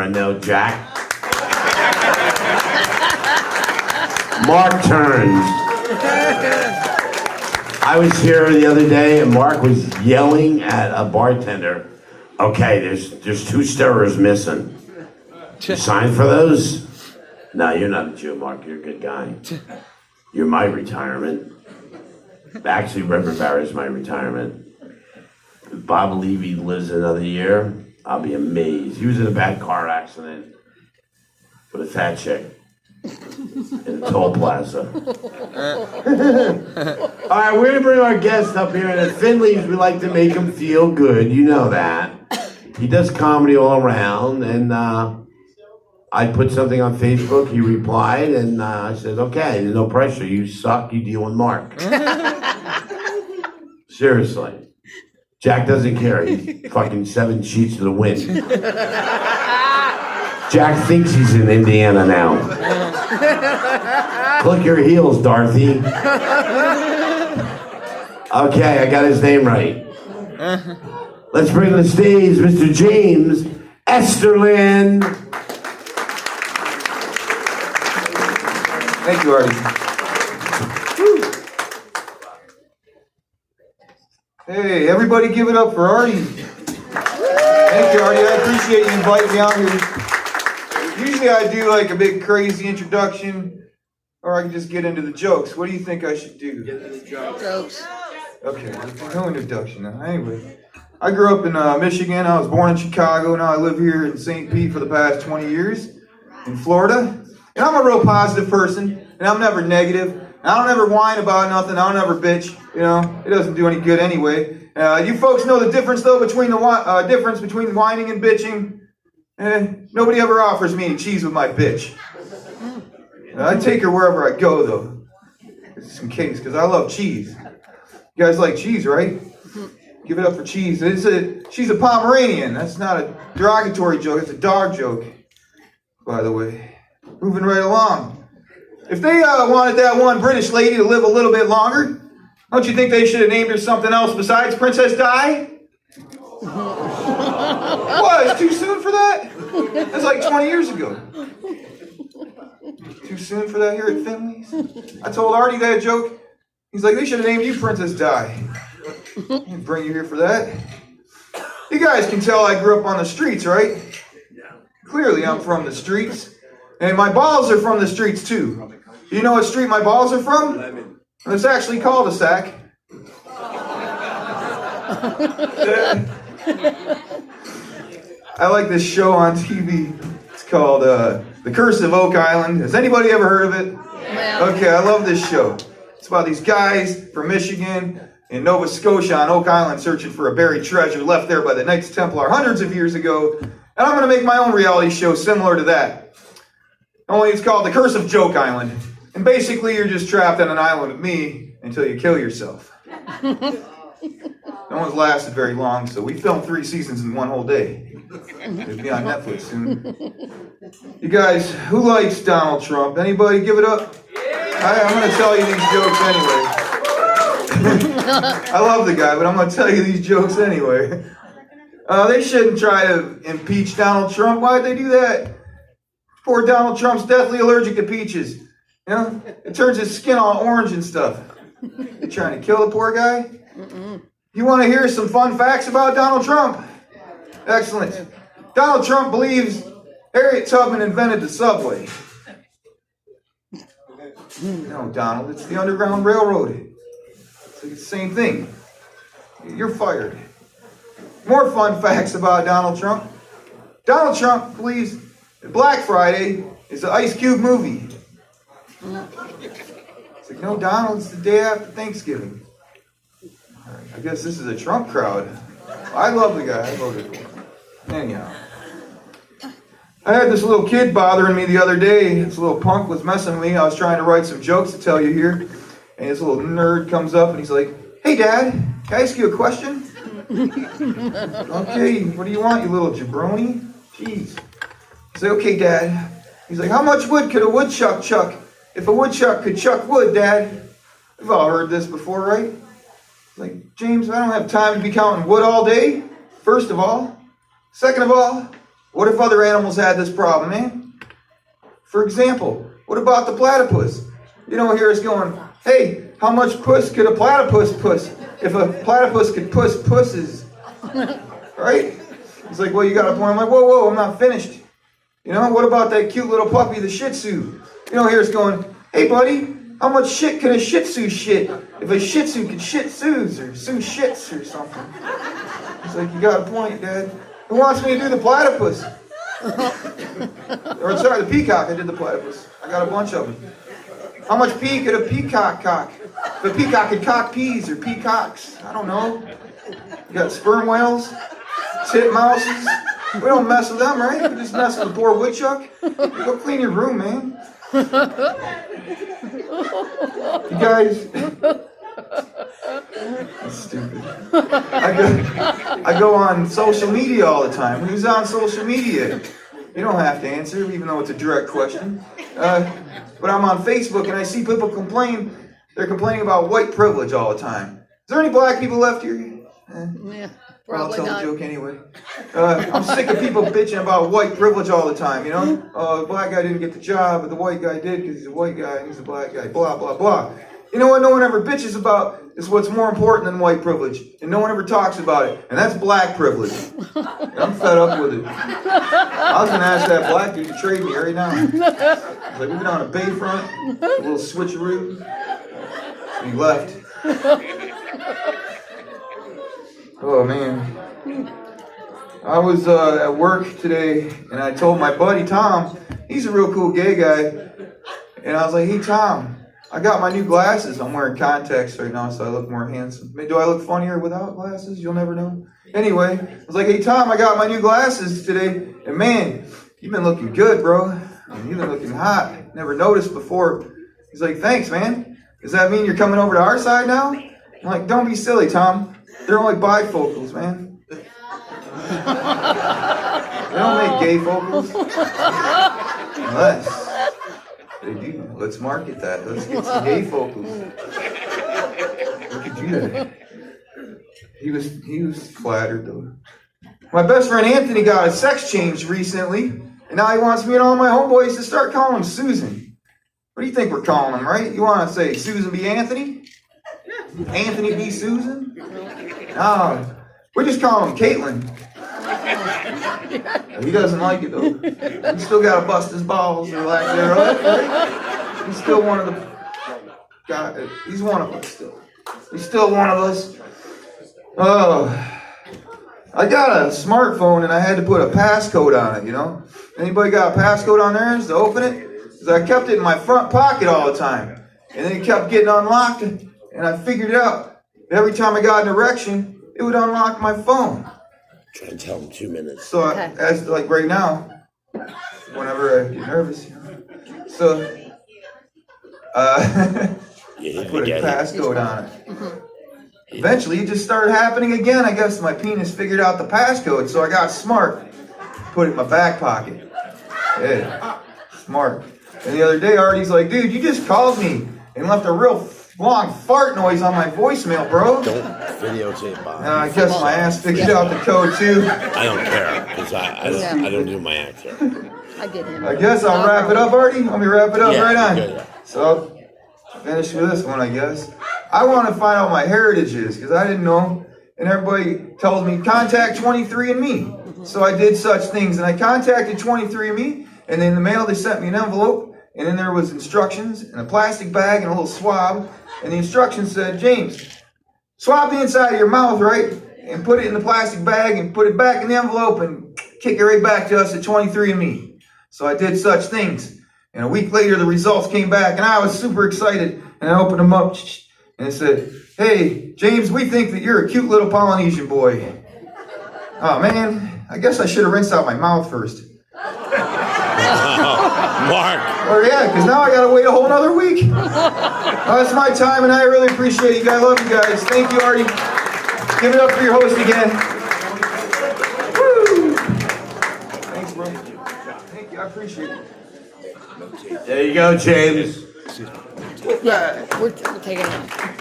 I know, Jack. Mark turns. I was here the other day and Mark was yelling at a bartender. Okay, there's 2 stirrers missing. You sign for those? No, you're not a Jew, Mark. You're a good guy. You're my retirement. Actually, Reverend Barry's my retirement. If Bob Levy lives another year, I'll be amazed. He was in a bad car accident with a fat chick in a toll plaza. All right, we're gonna bring our guest up here, and at Finley's, we like to make him feel good. You know that. He does comedy all around, and I put something on Facebook. He replied, and I said, "Okay, no pressure. You suck. You deal with Mark." Seriously. Jack doesn't care. He's fucking 7 sheets to the wind. Jack thinks he's in Indiana now. Click your heels, Dorothy. Okay, I got his name right. Let's bring to the stage Mr. James Esterland. Thank you, Artie. Hey, everybody give it up for Artie. Thank you, Artie. I appreciate you inviting me out here. Usually I do like a big crazy introduction, or I can just get into the jokes. What do you think I should do? Get into the jokes. Okay, no introduction now. Anyway, I grew up in Michigan. I was born in Chicago. Now I live here in St. Pete for the past 20 years in Florida. And I'm a real positive person, and I'm never negative. I don't ever whine about nothing. I don't ever bitch. You know, it doesn't do any good anyway. You folks know the difference, though, between the difference between whining and bitching. Nobody ever offers me any cheese with my bitch. I take her wherever I go, though, just in case, because I love cheese. You guys like cheese, right? Give it up for cheese. She's a Pomeranian. That's not a derogatory joke. It's a dog joke, by the way. Moving right along. If they wanted that one British lady to live a little bit longer, don't you think they should have named her something else besides Princess Di? What? It's too soon for that? That's like 20 years ago. Too soon for that here at Finley's? I told Artie that joke. He's like, they should have named you Princess Di. I didn't bring you here for that. You guys can tell I grew up on the streets, right? Clearly I'm from the streets. And my balls are from the streets too. You know what street my balls are from? It's actually called a sack. I like this show on TV. It's called The Curse of Oak Island. Has anybody ever heard of it? Yeah. Okay, I love this show. It's about these guys from Michigan and Nova Scotia on Oak Island searching for a buried treasure left there by the Knights Templar hundreds of years ago. And I'm going to make my own reality show similar to that. Only it's called The Curse of Joke Island. And basically you're just trapped on an island with me until you kill yourself. No one's lasted very long, so we filmed 3 seasons in one whole day. It'll be on Netflix soon. You guys, who likes Donald Trump? Anybody give it up? I'm going to tell you these jokes anyway. I love the guy, but I'm going to tell you these jokes anyway. They shouldn't try to impeach Donald Trump. Why'd they do that? Poor Donald Trump's deathly allergic to peaches. You know, it turns his skin all orange and stuff. You trying to kill the poor guy? You want to hear some fun facts about Donald Trump? Excellent. Donald Trump believes Harriet Tubman invented the subway. No, Donald, it's the Underground Railroad. It's the same thing. You're fired. More fun facts about Donald Trump. Donald Trump believes that Black Friday is the Ice Cube movie. It's like, no, Donald, it's the day after Thanksgiving. All right, I guess this is a Trump crowd. I love the guy. I voted for him. Anyhow. I had this little kid bothering me the other day. This little punk was messing with me. I was trying to write some jokes to tell you here. And this little nerd comes up and he's like, hey, Dad, can I ask you a question? Okay, what do you want, you little jabroni? Jeez. I say, okay, Dad. He's like, how much wood could a woodchuck chuck if a woodchuck could chuck wood, Dad? We've all heard this before, right? Like, James, I don't have time to be counting wood all day, first of all. Second of all, What if other animals had this problem, man? For example, what about the platypus? You don't hear us going, hey, how much puss could a platypus puss? If a platypus could puss pusses, right? It's like, well, you got a point. I'm like, whoa, whoa, I'm not finished. You know, what about that cute little puppy, the Shih Tzu? You don't hear us going, hey, buddy, how much shit can a Shih Tzu shit? If a Shih Tzu could shit Tzus or Sue shits or something. It's like, you got a point, Dad. Who wants me to do the platypus? Or sorry, the peacock. I did the platypus. I got a bunch of them. How much pee could a peacock cock? If a peacock could cock peas or peacocks, I don't know. You got sperm whales, titmouses. We don't mess with them, right? We just mess with the poor woodchuck. Go clean your room, man. You guys. That's stupid. I go on social media all the time. Who's on social media? You don't have to answer, even though it's a direct question. But I'm on Facebook and I see people complain. They're complaining about white privilege all the time. Is there any black people left here? Yeah, Well, I'll probably tell not. the joke anyway. I'm sick of people bitching about white privilege all the time, you know? The black guy didn't get the job, but the white guy did because he's a white guy and he's a black guy, blah, blah, blah. You know what no one ever bitches about is what's more important than white privilege. And no one ever talks about it. And that's black privilege. And I'm fed up with it. I was going to ask that black dude to trade me right now. He's like, we've been on a bayfront, a little switcheroo. And he left. Oh, man. I was at work today, and I told my buddy Tom, he's a real cool gay guy, and I was like, hey, Tom, I got my new glasses. I'm wearing contacts right now, so I look more handsome. Do I look funnier without glasses? You'll never know. Anyway, I was like, hey, Tom, I got my new glasses today, and man, you've been looking good, bro. And you've been looking hot. Never noticed before. He's like, thanks, man. Does that mean you're coming over to our side now? I'm like, don't be silly, Tom. They're only bifocals, man. They don't make gay focals. Unless they do. Let's market that. Let's get some gay focals. We could do that. He was flattered though. My best friend Anthony got a sex change recently, and now he wants me and all my homeboys to start calling him Susan. What do you think we're calling him, right? You want to say Susan B. Anthony? Anthony B. Susan? No, we just call him Caitlin. He doesn't like it though. He's still got to bust his balls or lack thereof, right? He's still one of the guy. He's one of us still. He's still one of us. Oh, I got a smartphone and I had to put a passcode on it. You know, anybody got a passcode on theirs to open it? Because I kept it in my front pocket all the time, and then it kept getting unlocked, and I figured it out. Every time I got an erection, it would unlock my phone. Try and tell him 2 minutes. So, Okay. as like right now, whenever I get nervous, you know, so I put a passcode on it. Eventually, it just started happening again. I guess my penis figured out the passcode, so I got smart. Put it in my back pocket. Yeah, smart. And the other day, Artie's like, dude, you just called me and left a real long fart noise on my voicemail, bro. Don't videotape Bob. I guess my ass figured out the code, too. I don't care, because I don't do my accent. I get him. I guess I'll wrap it up, Artie. Let me wrap it up Yeah, right on. good. So, finish with this one, I guess. I want to find out my heritage is, because I didn't know. And everybody tells me, contact 23andMe. So I did such things, and I contacted 23andMe, and in the mail they sent me an envelope, and then there was instructions, and a plastic bag, and a little swab, and the instructions said, James, swab the inside of your mouth, right, and put it in the plastic bag, and put it back in the envelope, and kick it right back to us at 23andMe. So I did such things, and a week later the results came back, and I was super excited, and I opened them up, and it said, hey, James, we think that you're a cute little Polynesian boy. Oh, man, I guess I should have rinsed out my mouth first. Mark. Oh, yeah, because now I got to wait a whole nother week. That's my time, and I really appreciate you guys. I love you guys. Thank you, Artie. Give it up for your host again. Woo! Thanks, bro. Thank you. I appreciate it. There you go, James. Yeah, we're taking it.